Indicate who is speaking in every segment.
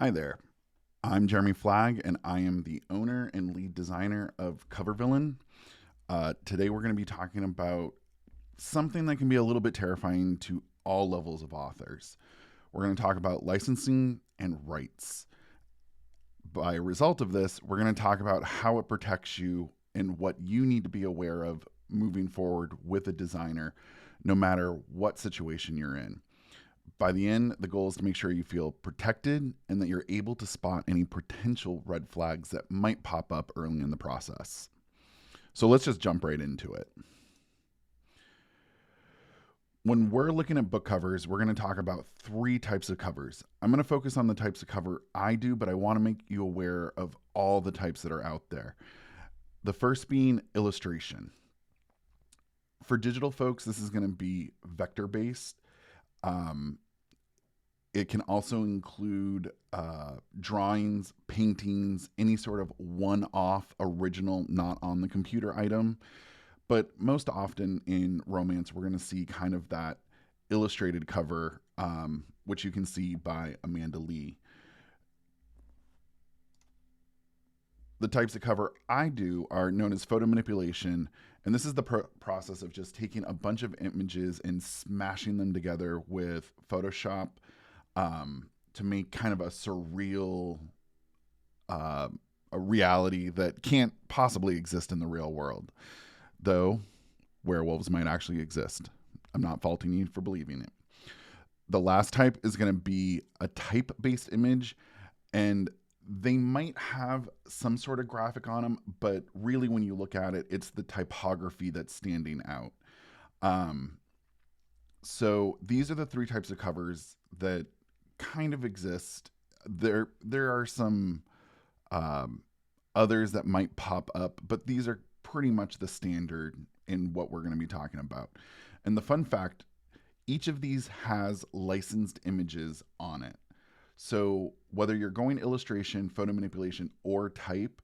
Speaker 1: Hi there. I'm Jeremy Flagg, and I am the owner and lead designer of Cover Villain. Today, we're going to be talking about something that can be a little bit terrifying to all levels of authors. We're going to talk about licensing and rights. By a result of this, we're going to talk about how it protects you and what you need to be aware of moving forward with a designer, no matter what situation you're in. By the end, the goal is to make sure you feel protected and that you're able to spot any potential red flags that might pop up early in the process. So let's just jump right into it. When we're looking at book covers, we're going to talk about three types of covers. I'm going to focus on the types of cover I do, but I want to make you aware of all the types that are out there. The first being illustration. For digital folks, this is going to be vector based. Um, It can also include drawings, paintings, any sort of one off, original, not on the computer item. But most often in romance, we're going to see kind of that illustrated cover, which you can see by Amanda Lee. The types of cover I do are known as photo manipulation. And this is the process of just taking a bunch of images and smashing them together with Photoshop to make kind of a surreal uh, a reality that can't possibly exist in the real world, though werewolves might actually exist. I'm not faulting you for believing it. The last type is going to be a type based image, and they might have some sort of graphic on them, but really, when you look at it, it's the typography that's standing out. Um, so these are the three types of covers that kind of exist. There are some um, others that might pop up, but these are pretty much the standard in what we're going to be talking about. And the fun fact, each of these has licensed images on it. So whether you're going illustration, photo manipulation, or type,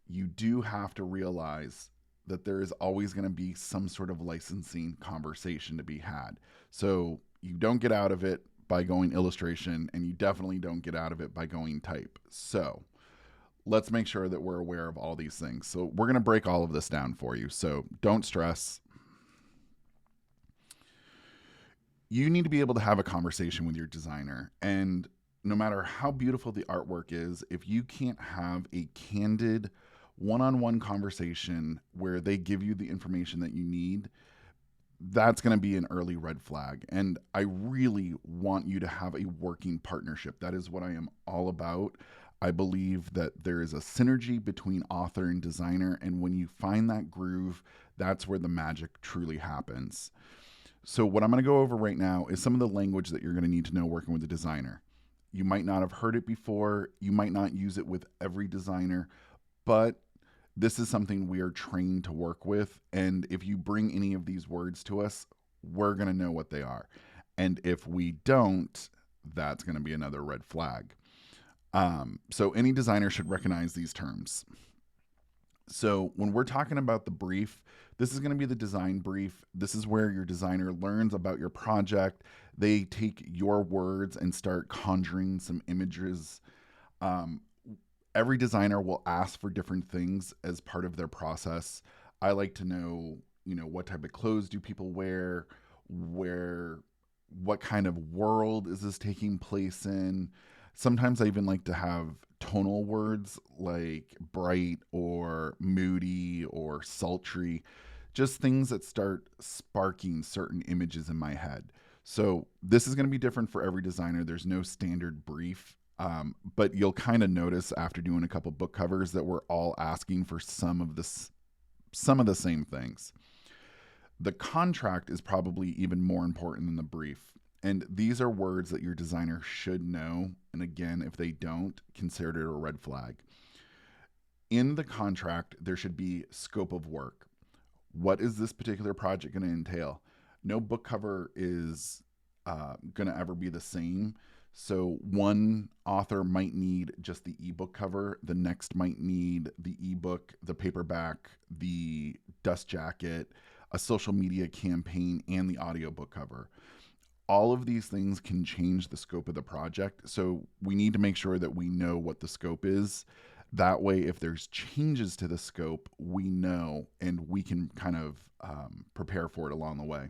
Speaker 1: you do have to realize that there is always going to be some sort of licensing conversation to be had. So you don't get out of it by going illustration, and you definitely don't get out of it by going type. So let's make sure that we're aware of all these things. So we're going to break all of this down for you. So don't stress. You need to be able to have a conversation with your designer. And no matter how beautiful the artwork is, if you can't have a candid one on one conversation where they give you the information that you need, that's going to be an early red flag. And I really want you to have a working partnership. That is what I am all about. I believe that there is a synergy between author and designer. And when you find that groove, that's where the magic truly happens. So, what I'm going to go over right now is some of the language that you're going to need to know working with a designer. You might not have heard it before, you might not use it with every designer, but this is something we are trained to work with. And if you bring any of these words to us, we're going to know what they are. And if we don't, that's going to be another red flag. So any designer should recognize these terms. So when we're talking about the brief, this is going to be the design brief. This is where your designer learns about your project. They take your words and start conjuring some images. Um, every designer will ask for different things as part of their process. I like to know, what type of clothes do people wear, where, what kind of world is this taking place in. Sometimes I even like to have tonal words like bright or moody or sultry, just things that start sparking certain images in my head. So this is going to be different for every designer. There's no standard brief. But you'll kind of notice after doing a couple book covers that we're all asking for some of the same things. The contract is probably even more important than the brief. And these are words that your designer should know. And again, if they don't, consider it a red flag. In the contract, there should be scope of work. What is this particular project going to entail? No book cover is going to ever be the same. So one author might need just the ebook cover, the next might need the ebook, the paperback, the dust jacket, a social media campaign, and the audiobook cover. all of these things can change the scope of the project. So we need to make sure that we know what the scope is. That way, if there's changes to the scope, we know and we can kind of prepare for it along the way.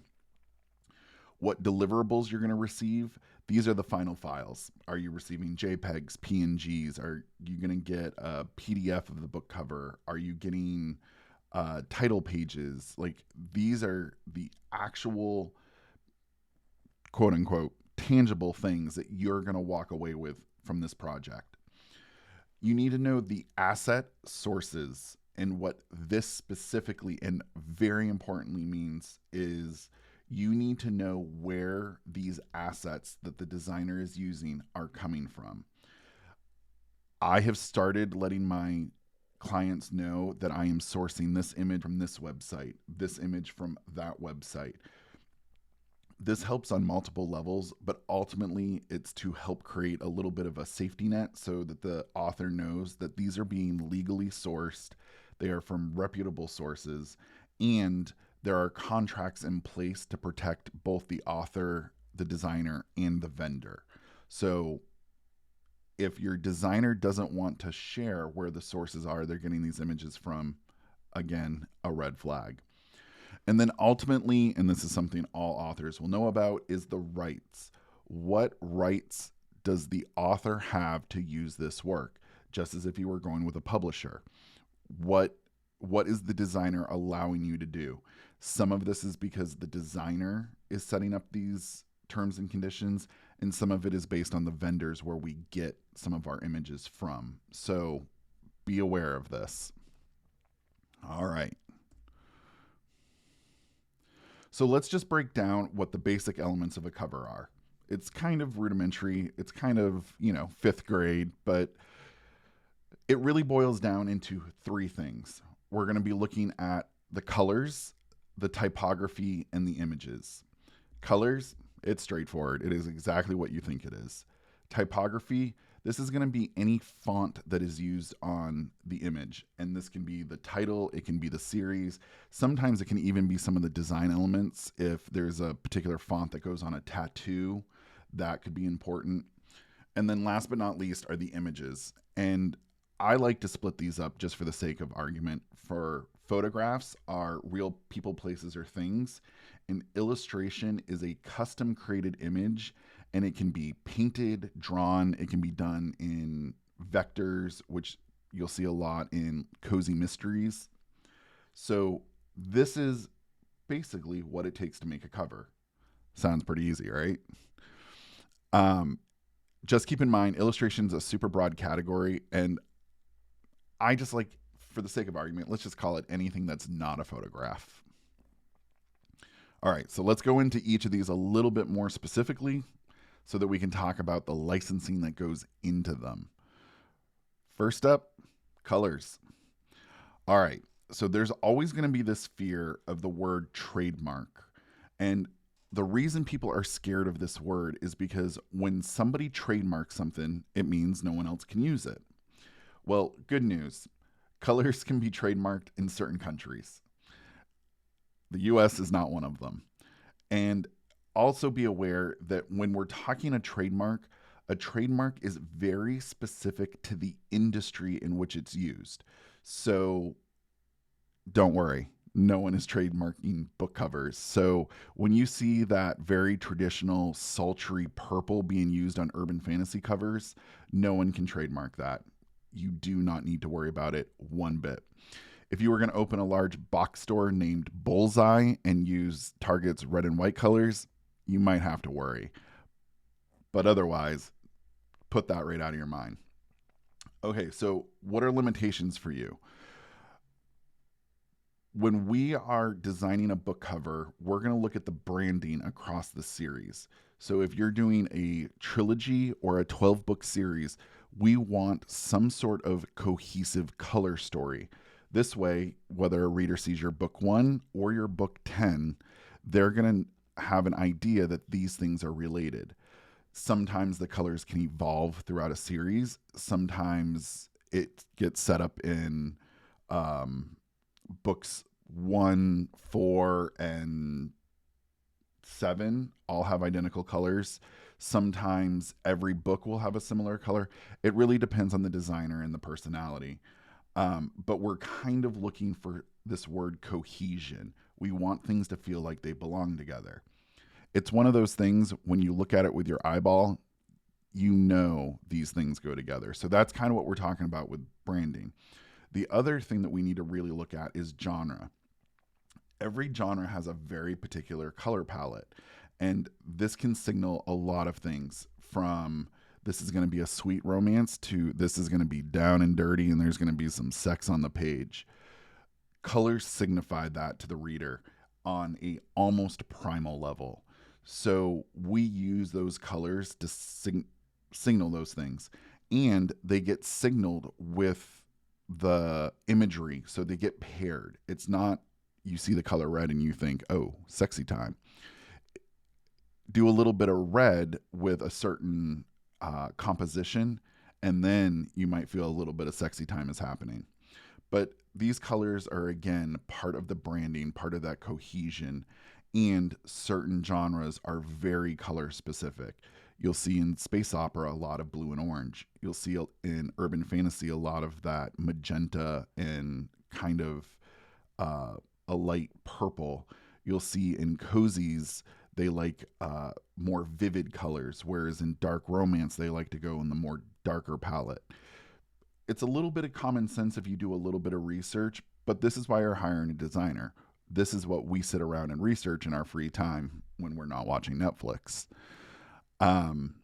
Speaker 1: What deliverables you're going to receive, these are the final files. Are you receiving JPEGs, PNGs? Are you going to get a PDF of the book cover? Are you getting title pages? Like, these are the actual quote unquote tangible things that you're going to walk away with from this project. You need to know the asset sources. And what this specifically and very importantly means is you need to know where these assets that the designer is using are coming from. I have started letting my clients know that I am sourcing this image from this website, this image from that website. This helps on multiple levels, but ultimately it's to help create a little bit of a safety net so that the author knows that these are being legally sourced, they are from reputable sources, and there are contracts in place to protect both the author, the designer, and the vendor. So if your designer doesn't want to share where the sources are they're getting these images from, again, a red flag. And then ultimately, and this is something all authors will know about, is the rights. What rights does the author have to use this work? Just as if you were going with a publisher. What is the designer allowing you to do? Some of this is because the designer is setting up these terms and conditions, and some of it is based on the vendors where we get some of our images from. So be aware of this. All right. So let's just break down what the basic elements of a cover are. It's kind of rudimentary. It's kind of, fifth grade, but it really boils down into three things. We're going to be looking at the colors, the typography, and the images. Colors, it's straightforward. It is exactly what you think it is. Typography, this is going to be any font that is used on the image. And this can be the title, it can be the series. Sometimes it can even be some of the design elements. If there's a particular font that goes on a tattoo, that could be important. And then last but not least are the images. And I like to split these up just for the sake of argument. For photographs are real people, places, or things. An illustration is a custom created image, and it can be painted, drawn. It can be done in vectors, which you'll see a lot in cozy mysteries. So this is basically what it takes to make a cover. Sounds pretty easy, right? Just keep in mind, illustration is a super broad category, and I just like, for the sake of argument, let's just call it anything that's not a photograph. All right, so let's go into each of these a little bit more specifically so that we can talk about the licensing that goes into them. First up, colors. All right, so there's always going to be this fear of the word trademark. And the reason people are scared of this word is because when somebody trademarks something, it means no one else can use it. Well, good news. Colors can be trademarked in certain countries. The US is not one of them. And also be aware that when we're talking a trademark is very specific to the industry in which it's used. So don't worry, no one is trademarking book covers. So when you see that very traditional sultry purple being used on urban fantasy covers, no one can trademark that. You do not need to worry about it one bit. If you were going to open a large box store named Bullseye and use Target's red and white colors, you might have to worry. But otherwise, put that right out of your mind. Okay, so what are limitations for you? When we are designing a book cover, we're going to look at the branding across the series. So if you're doing a trilogy or a 12-book series, we want some sort of cohesive color story. This way, whether a reader sees your book 1 or your book 10, they're going to have an idea that these things are related. Sometimes the colors can evolve throughout a series. Sometimes it gets set up in books 1, 4, and 7 all have identical colors. Sometimes every book will have a similar color. It really depends on the designer and the personality. But we're kind of looking for this word cohesion. We want things to feel like they belong together. It's one of those things when you look at it with your eyeball, you know these things go together. So that's kind of what we're talking about with branding. The other thing that we need to really look at is genre. Every genre has a very particular color palette, and this can signal a lot of things from this is going to be a sweet romance to this is going to be down and dirty and there's going to be some sex on the page. Colors signify that to the reader on a almost primal level. So we use those colors to signal those things, and they get signaled with the imagery, so they get paired. It's not you see the color red and you think, oh, sexy time. Do a little bit of red with a certain composition, and then you might feel a little bit of sexy time is happening. But these colors are, again, part of the branding, part of that cohesion, and certain genres are very color specific. You'll see in space opera a lot of blue and orange. You'll see in urban fantasy a lot of that magenta and kind of a light purple. You'll see in cozies they like more vivid colors, whereas in dark romance they like to go in the more darker palette. It's a little bit of common sense if you do a little bit of research, but this is why you're hiring a designer. This is what we sit around and research in our free time when we're not watching Netflix. Um,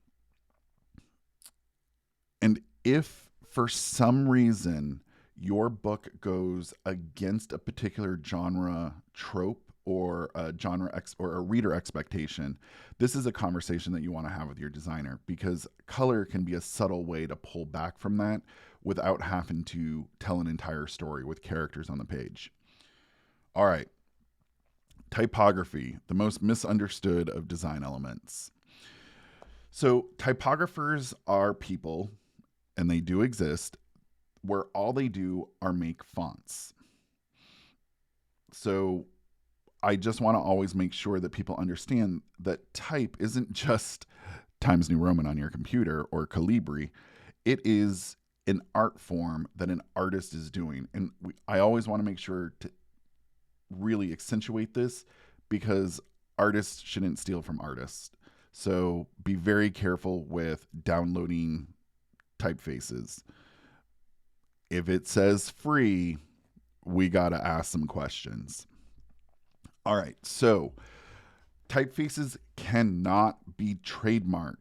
Speaker 1: and if for some reason your book goes against a particular genre trope or a or a reader expectation, this is a conversation that you want to have with your designer, because color can be a subtle way to pull back from that without having to tell an entire story with characters on the page. All right. Typography, the most misunderstood of design elements. So, typographers are people, and they do exist, where all they do are make fonts. So, I just want to always make sure that people understand that type isn't just Times New Roman on your computer or Calibri. It is an art form that an artist is doing. And I always want to make sure to really accentuate this, because artists shouldn't steal from artists. So be very careful with downloading typefaces. If it says free, we got to ask some questions. All right, so typefaces cannot be trademarked.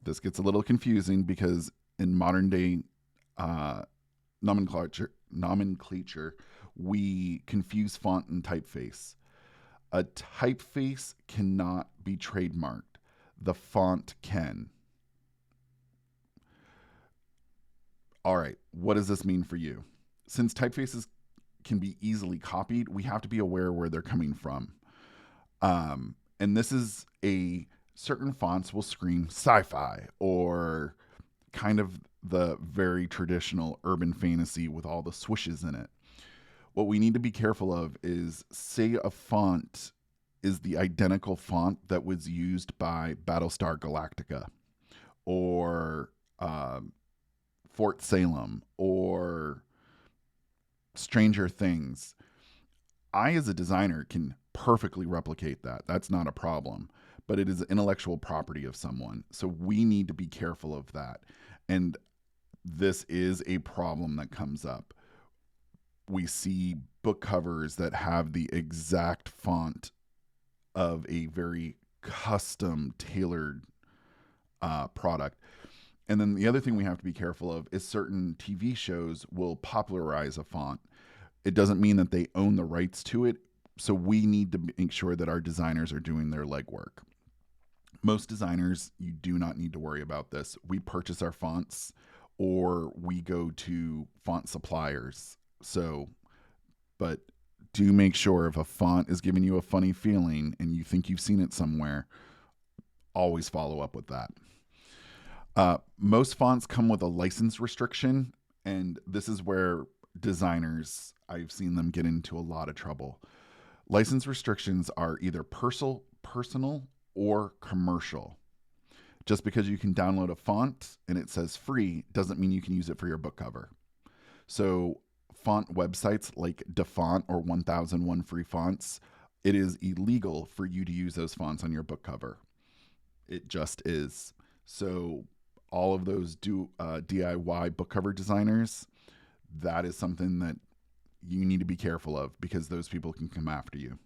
Speaker 1: This gets a little confusing because in modern day nomenclature, we confuse font and typeface. A typeface cannot be trademarked. The font can. All right, what does this mean for you? Since typefaces can be easily copied, we have to be aware where they're coming from. And this is certain fonts will scream sci-fi or kind of the very traditional urban fantasy with all the swooshes in it. What we need to be careful of is, say a font is the identical font that was used by Battlestar Galactica or Fort Salem or Stranger Things. I, as a designer, can perfectly replicate that. That's not a problem. But it is intellectual property of someone. So we need to be careful of that. And this is a problem that comes up. We see book covers that have the exact font of a very custom tailored product. And then the other thing we have to be careful of is certain TV shows will popularize a font. It doesn't mean that they own the rights to it. So we need to make sure that our designers are doing their legwork. Most designers, you do not need to worry about this. We purchase our fonts or we go to font suppliers. So, but do make sure if a font is giving you a funny feeling and you think you've seen it somewhere, always follow up with that. Most fonts come with a license restriction, and this is where designers, I've seen them get into a lot of trouble. License restrictions are either personal or commercial. Just because you can download a font and it says free doesn't mean you can use it for your book cover. So, font websites like DaFont or 1001 Free Fonts, it is illegal for you to use those fonts on your book cover. It just is. So, all of those DIY book cover designers, that is something that you need to be careful of because those people can come after you.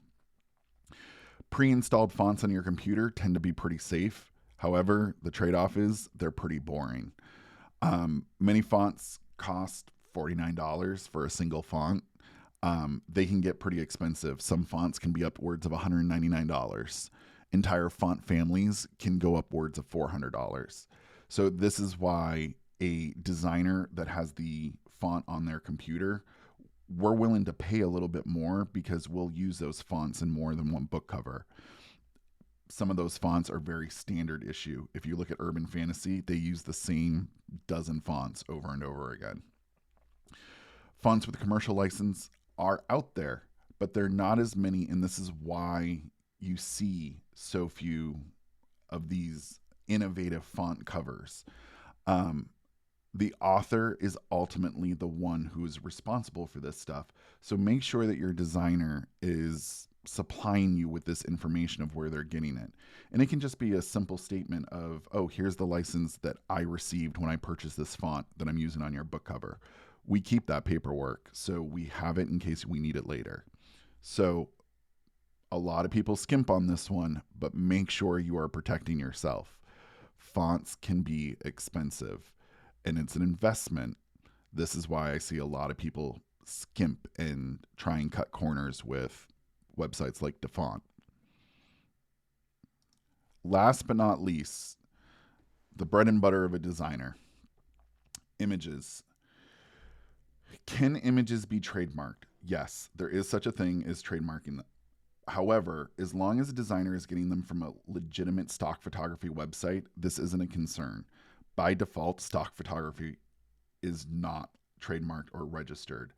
Speaker 1: Pre-installed fonts on your computer tend to be pretty safe. However, the trade-off is they're pretty boring. Many fonts cost $49 for a single font. They can get pretty expensive. Some fonts can be upwards of $199. Entire font families can go upwards of $400. So this is why a designer that has the font on their computer, we're willing to pay a little bit more because we'll use those fonts in more than one book cover. Some of those fonts are very standard issue. If you look at Urban Fantasy, they use the same dozen fonts over and over again. Fonts with commercial license are out there, but they're not as many, and this is why you see so few of these innovative font covers. The author is ultimately the one who is responsible for this stuff. So make sure that your designer is supplying you with this information of where they're getting it. And it can just be a simple statement of, oh, here's the license that I received when I purchased this font that I'm using on your book cover. We keep that paperwork, so we have it in case we need it later. So a lot of people skimp on this one, but make sure you are protecting yourself. Fonts can be expensive, and it's an investment. This is why I see a lot of people skimp and try and cut corners with websites like DaFont. Last but not least, the bread and butter of a designer. Images. Can images be trademarked? Yes, there is such a thing as trademarking them. However, as long as a designer is getting them from a legitimate stock photography website, this isn't a concern. By default, stock photography is not trademarked or registered.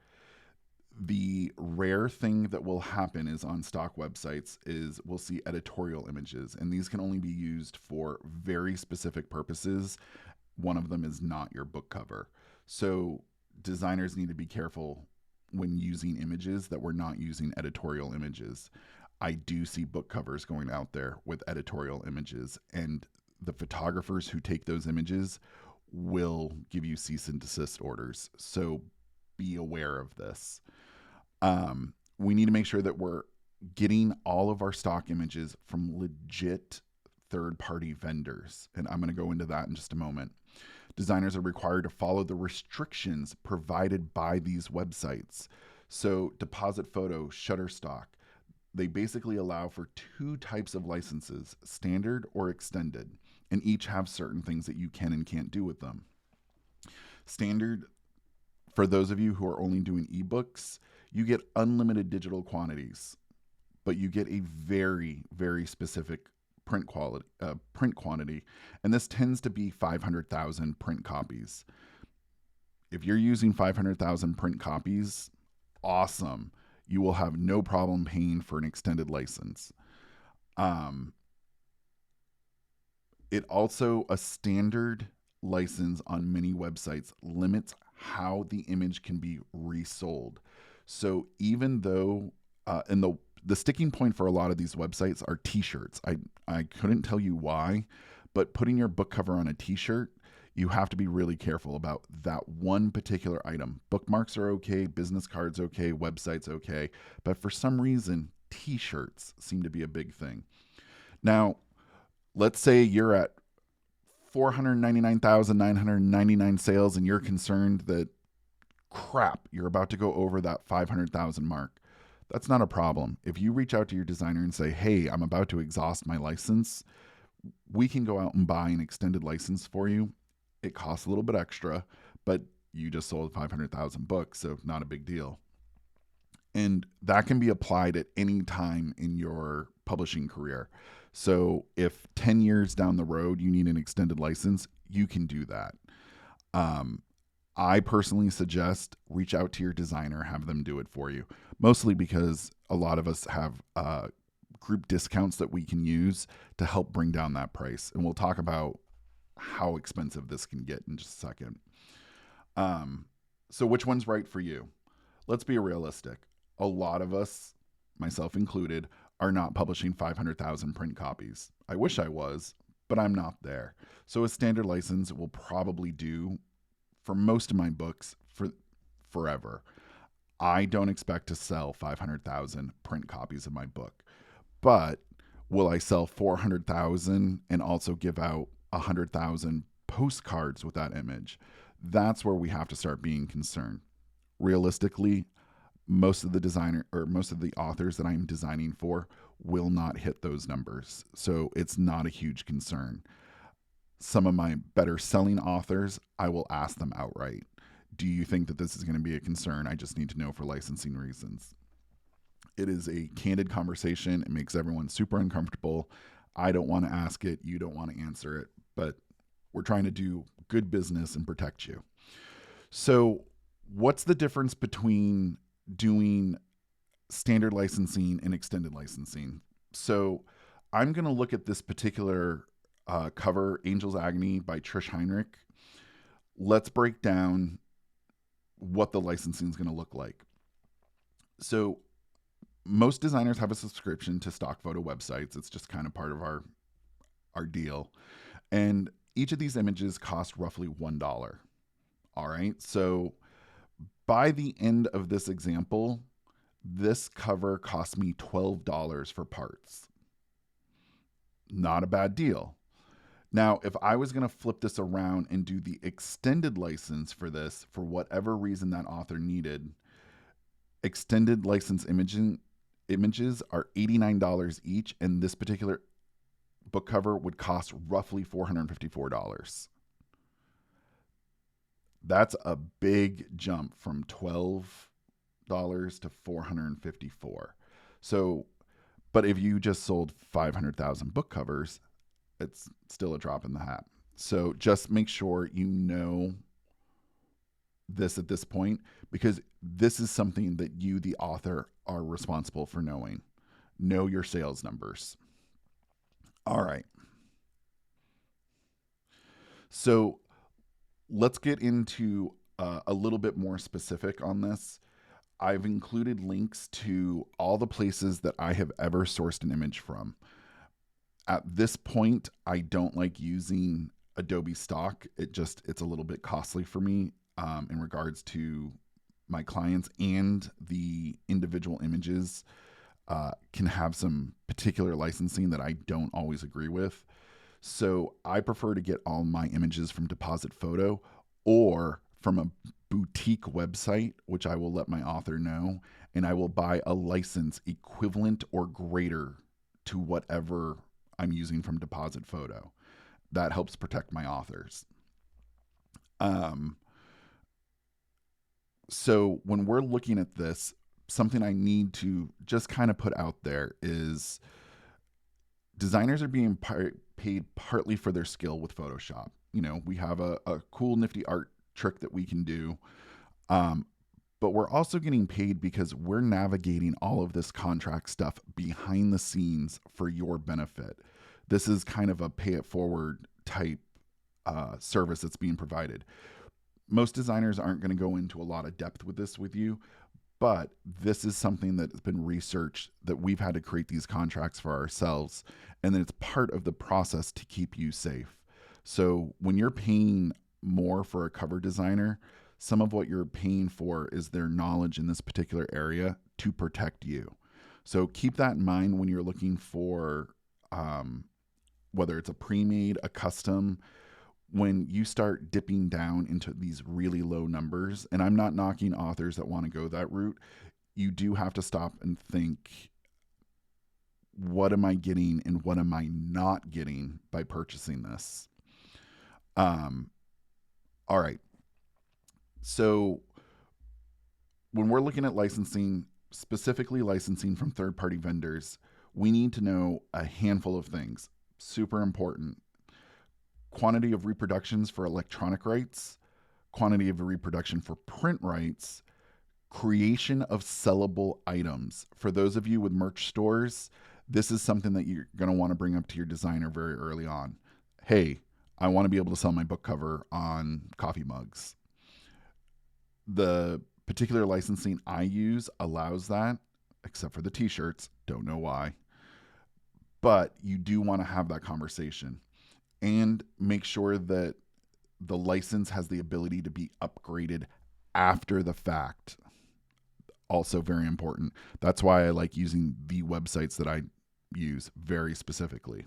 Speaker 1: The rare thing that will happen is on stock websites is we'll see editorial images, and these can only be used for very specific purposes. One of them is not your book cover. So designers need to be careful when using images that we're not using editorial images. I do see book covers going out there with editorial images, and the photographers who take those images will give you cease and desist orders. So be aware of this. We need to make sure that we're getting all of our stock images from legit third-party vendors. And I'm going to go into that in just a moment. Designers are required to follow the restrictions provided by these websites. So Deposit Photo, Shutterstock, they basically allow for two types of licenses, standard or extended, and each have certain things that you can and can't do with them. Standard, for those of you who are only doing ebooks, you get unlimited digital quantities, but you get a very, very specific print quantity, and this tends to be 500,000 print copies. If you're using 500,000 print copies, awesome. You will have no problem paying for an extended license. It also, a standard license on many websites limits how the image can be resold. So even though, and the sticking point for a lot of these websites are t-shirts. I couldn't tell you why, but putting your book cover on a t-shirt, you have to be really careful about that one particular item. Bookmarks are okay, business cards okay, websites okay, but for some reason, t-shirts seem to be a big thing. Now, let's say you're at 499,999 sales and you're concerned that, crap, you're about to go over that 500,000 mark. That's not a problem. If you reach out to your designer and say, hey, I'm about to exhaust my license, we can go out and buy an extended license for you. It costs a little bit extra, but you just sold 500,000 books, so not a big deal. And that can be applied at any time in your publishing career. So if 10 years down the road you need an extended license, you can do that. I personally suggest reach out to your designer, have them do it for you. Mostly because a lot of us have group discounts that we can use to help bring down that price. And we'll talk about how expensive this can get in just a second. So, which one's right for you? Let's be realistic. A lot of us, myself included, are not publishing 500,000 print copies. I wish I was, but I'm not there. So, a standard license will probably do for most of my books for forever. I don't expect to sell 500,000 print copies of my book, but will I sell 400,000 and also give out 100,000 postcards with that image? That's where we have to start being concerned. Realistically, most of the authors that I'm designing for will not hit those numbers. So it's not a huge concern. Some of my better selling authors, I will ask them outright, do you think that this is going to be a concern? I just need to know for licensing reasons. It is a candid conversation. It makes everyone super uncomfortable. I don't want to ask it. You don't want to answer it, but we're trying to do good business and protect you. So, what's the difference between doing standard licensing and extended licensing? So, I'm going to look at this particular cover, Angel's Agony by Trish Heinrich. Let's break down what the licensing is going to look like. So, most designers have a subscription to stock photo websites. It's just kind of part of our deal. And each of these images cost roughly $1. All right. So by the end of this example, this cover cost me $12 for parts. Not a bad deal. Now, if I was going to flip this around and do the extended license for this, for whatever reason that author needed, extended license images are $89 each, and this particular book cover would cost roughly $454. That's a big jump from $12 to $454. So, but if you just sold 500,000 book covers, it's still a drop in the hat. So just make sure you know this at this point, because this is something that you, the author, are responsible for knowing. Know your sales numbers. All right. So let's get into a little bit more specific on this. I've included links to all the places that I have ever sourced an image from. At this point, I don't like using Adobe stock. It's a little bit costly for me in regards to my clients, and the individual images can have some particular licensing that I don't always agree with. So I prefer to get all my images from Deposit Photo or from a boutique website, which I will let my author know, and I will buy a license equivalent or greater to whatever I'm using from Deposit Photo. That helps protect my authors. So when we're looking at this, something I need to just kind of put out there is designers are being paid partly for their skill with Photoshop. You know, we have a cool, nifty art trick that we can do. But we're also getting paid because we're navigating all of this contract stuff behind the scenes for your benefit. This is kind of a pay it forward type service that's being provided. Most designers aren't going to go into a lot of depth with this with you, but this is something that's been researched, that we've had to create these contracts for ourselves, and then it's part of the process to keep you safe. So when you're paying more for a cover designer, some of what you're paying for is their knowledge in this particular area to protect you. So keep that in mind when you're looking for whether it's a pre-made, a custom. When you start dipping down into these really low numbers, and I'm not knocking authors that want to go that route, you do have to stop and think, what am I getting and what am I not getting by purchasing this? All right. So when we're looking at licensing, specifically licensing from third-party vendors, we need to know a handful of things. Super important. Quantity of reproductions for electronic rights, quantity of reproduction for print rights, creation of sellable items. For those of you with merch stores, this is something that you're going to want to bring up to your designer very early on. Hey, I want to be able to sell my book cover on coffee mugs. The particular licensing I use allows that, except for the t-shirts. Don't know why. But you do want to have that conversation and make sure that the license has the ability to be upgraded after the fact. Also very important. That's why I like using the websites that I use very specifically.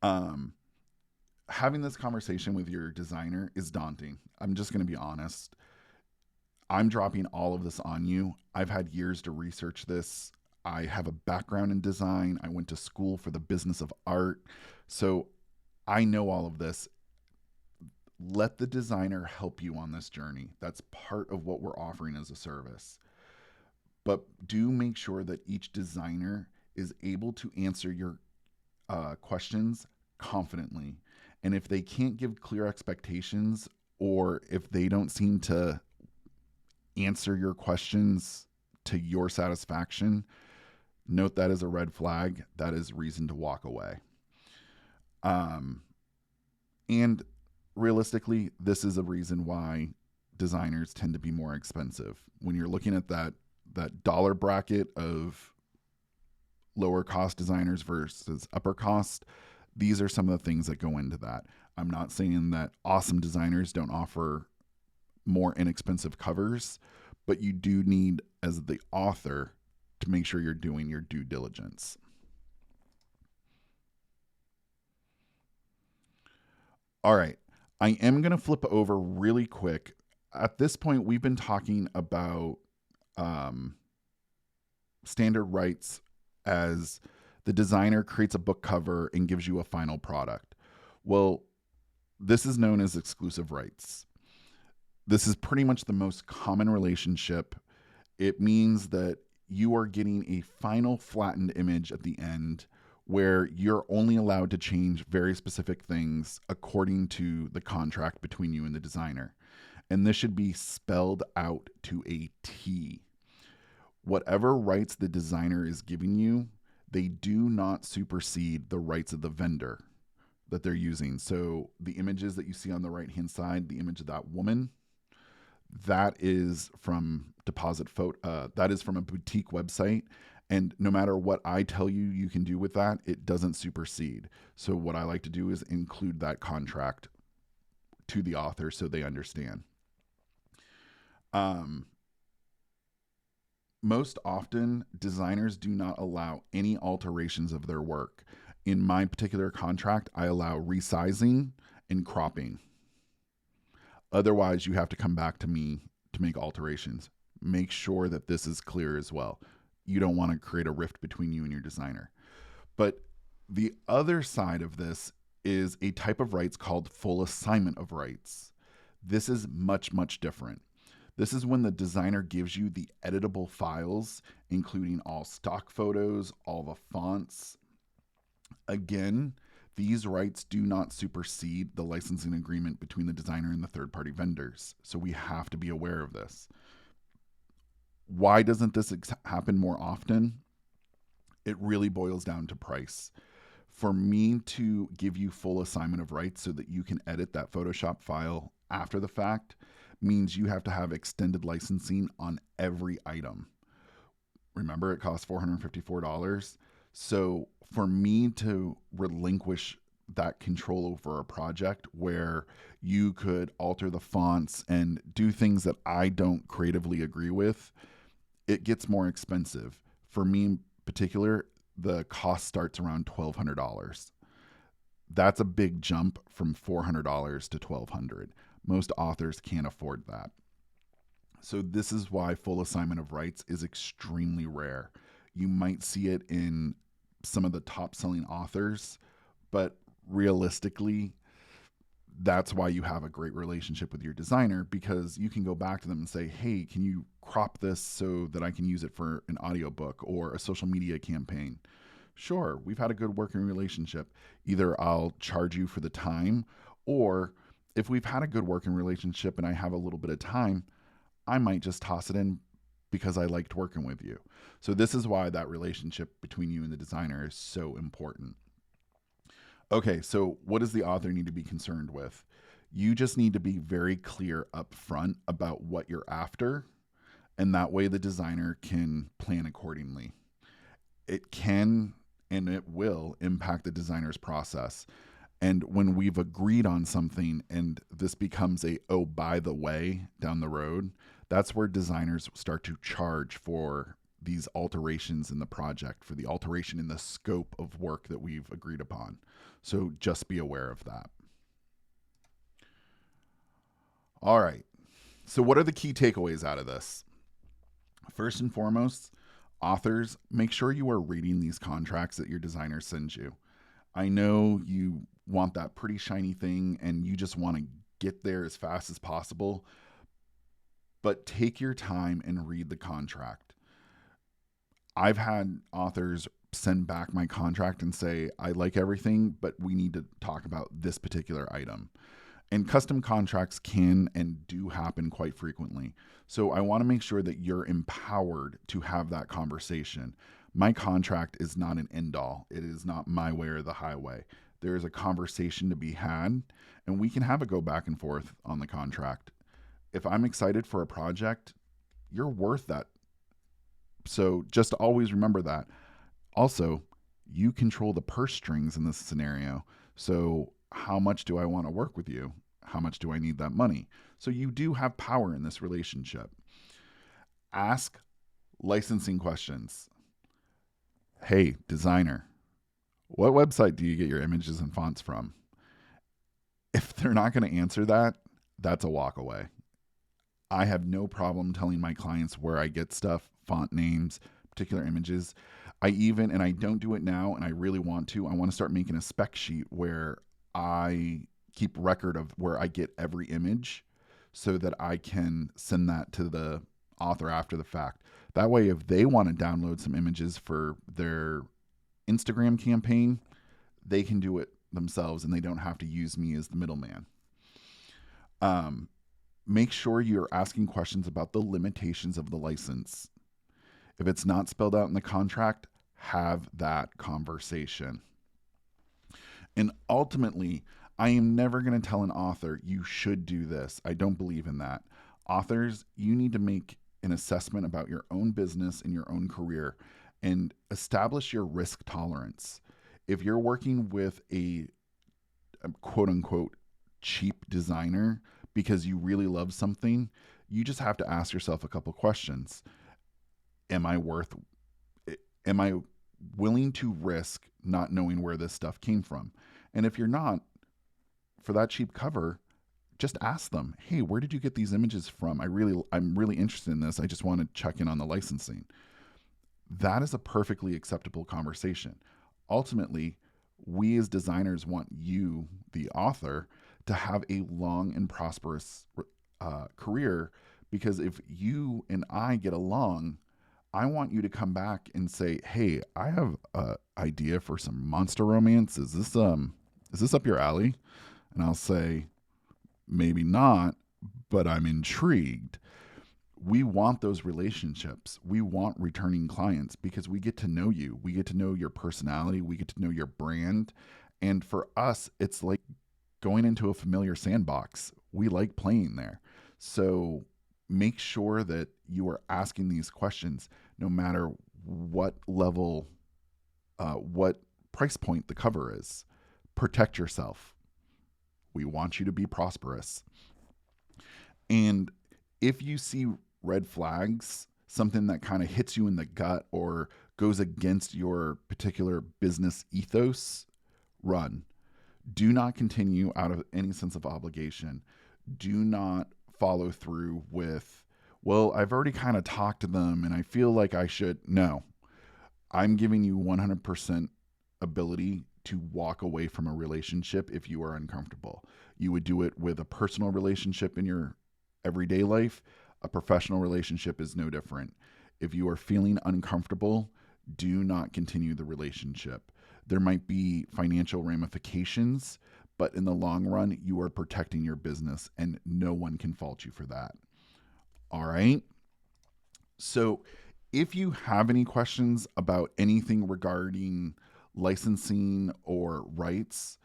Speaker 1: Having this conversation with your designer is daunting. I'm just going to be honest. I'm dropping all of this on you. I've had years to research this. I have a background in design. I went to school for the business of art. So I know all of this. Let the designer help you on this journey. That's part of what we're offering as a service. But do make sure that each designer is able to answer your questions confidently. And if they can't give clear expectations, or if they don't seem to answer your questions to your satisfaction, note that as a red flag. That is reason to walk away. And realistically, this is a reason why designers tend to be more expensive. When you're looking at that dollar bracket of lower cost designers versus upper cost, these are some of the things that go into that. I'm not saying that awesome designers don't offer more inexpensive covers, but you do need, as the author, to make sure you're doing your due diligence. All right. I am going to flip over really quick. At this point, we've been talking about standard rights as the designer creates a book cover and gives you a final product. Well, this is known as exclusive rights. This is pretty much the most common relationship. It means that you are getting a final flattened image at the end where you're only allowed to change very specific things according to the contract between you and the designer. And this should be spelled out to a T. Whatever rights the designer is giving you, they do not supersede the rights of the vendor that they're using. So the images that you see on the right-hand side, the image of that woman, that is from that is from a boutique website. And no matter what I tell you you can do with that, it doesn't supersede. So what I like to do is include that contract to the author so they understand. Most often, designers do not allow any alterations of their work. In my particular contract, I allow resizing and cropping. Otherwise, you have to come back to me to make alterations. Make sure that this is clear as well. You don't want to create a rift between you and your designer. But the other side of this is a type of rights called full assignment of rights. This is much, much different. This is when the designer gives you the editable files, including all stock photos, all the fonts. Again, these rights do not supersede the licensing agreement between the designer and the third-party vendors. So we have to be aware of this. Why doesn't this happen more often? It really boils down to price. For me to give you full assignment of rights so that you can edit that Photoshop file after the fact means you have to have extended licensing on every item. Remember, it costs $454. So for me to relinquish that control over a project where you could alter the fonts and do things that I don't creatively agree with, it gets more expensive. For me in particular, the cost starts around $1,200. That's a big jump from $400 to $1,200. Most authors can't afford that. So this is why full assignment of rights is extremely rare. You might see it in some of the top selling authors, but realistically, that's why you have a great relationship with your designer, because you can go back to them and say, hey, can you crop this so that I can use it for an audiobook or a social media campaign? Sure, we've had a good working relationship. Either I'll charge you for the time, or If we've had a good working relationship and I have a little bit of time, I might just toss it in because I liked working with you. So this is why that relationship between you and the designer is so important. Okay, so what does the author need to be concerned with? You just need to be very clear up front about what you're after, and that way the designer can plan accordingly. It can and it will impact the designer's process. And when we've agreed on something and this becomes a, oh, by the way, down the road, that's where designers start to charge for these alterations in the project, for the alteration in the scope of work that we've agreed upon. So just be aware of that. All right. So, what are the key takeaways out of this? First and foremost, authors, make sure you are reading these contracts that your designer sends you. I know you want that pretty shiny thing and you just want to get there as fast as possible, but take your time and read the contract. I've had authors send back my contract and say, I like everything, but we need to talk about this particular item. And custom contracts can and do happen quite frequently. So I want to make sure that you're empowered to have that conversation. My contract is not an end all, it is not my way or the highway. There is a conversation to be had, and we can have a go back and forth on the contract. If I'm excited for a project, you're worth that. So just always remember that. Also, you control the purse strings in this scenario. So, how much do I want to work with you? How much do I need that money? So, you do have power in this relationship. Ask licensing questions. Hey, designer, what website do you get your images and fonts from? If they're not going to answer that, that's a walk away. I have no problem telling my clients where I get stuff, font names, particular images. And I don't do it now, and I really want to. I want to start making a spec sheet where I keep record of where I get every image so that I can send that to the author after the fact. That way, if they want to download some images for their Instagram campaign, they can do it themselves and they don't have to use me as the middleman. Make sure you're asking questions about the limitations of the license. If it's not spelled out in the contract, have that conversation. And ultimately, I am never going to tell an author, you should do this. I don't believe in that. Authors, you need to make an assessment about your own business and your own career and establish your risk tolerance. If you're working with a quote unquote cheap designer because you really love something, you just have to ask yourself a couple questions. Am I willing to risk not knowing where this stuff came from? And if you're not, for that cheap cover, just ask them, hey, where did you get these images from? I'm really interested in this. I just want to check in on the licensing. That is a perfectly acceptable conversation. Ultimately, we as designers want you, the author, to have a long and prosperous career, because if you and I get along, I want you to come back and say, "Hey, I have an idea for some monster romance. Is this up your alley?" And I'll say, "Maybe not, but I'm intrigued." We want those relationships. We want returning clients because we get to know you. We get to know your personality. We get to know your brand. And for us, it's like going into a familiar sandbox. We like playing there. So make sure that you are asking these questions no matter what level, what price point the cover is. Protect yourself. We want you to be prosperous. And if you see red flags, something that kind of hits you in the gut or goes against your particular business ethos, run. Do not continue out of any sense of obligation. Do not follow through with, well, I've already kind of talked to them and I feel like I should. No, I'm giving you 100% ability to walk away from a relationship if you are uncomfortable. You would do it with a personal relationship in your everyday life. A professional relationship is no different. If you are feeling uncomfortable, do not continue the relationship. There might be financial ramifications, but in the long run, you are protecting your business and no one can fault you for that. All right. So if you have any questions about anything regarding licensing or rights,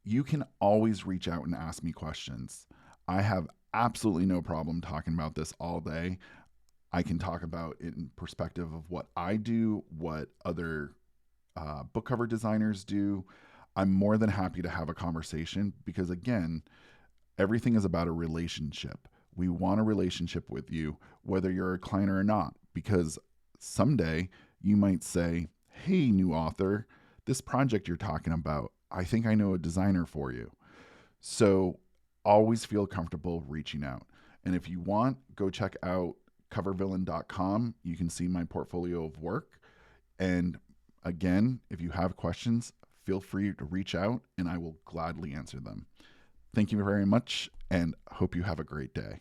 Speaker 1: you can always reach out and ask me questions. I have absolutely no problem talking about this all day. I can talk about it in perspective of what I do, what other book cover designers do. I'm more than happy to have a conversation because, again, everything is about a relationship. We want a relationship with you, whether you're a client or not, because someday you might say, hey, new author, this project you're talking about, I think I know a designer for you. So always feel comfortable reaching out. And if you want, go check out covervillain.com. You can see my portfolio of work. And again, if you have questions, feel free to reach out and I will gladly answer them. Thank you very much and hope you have a great day.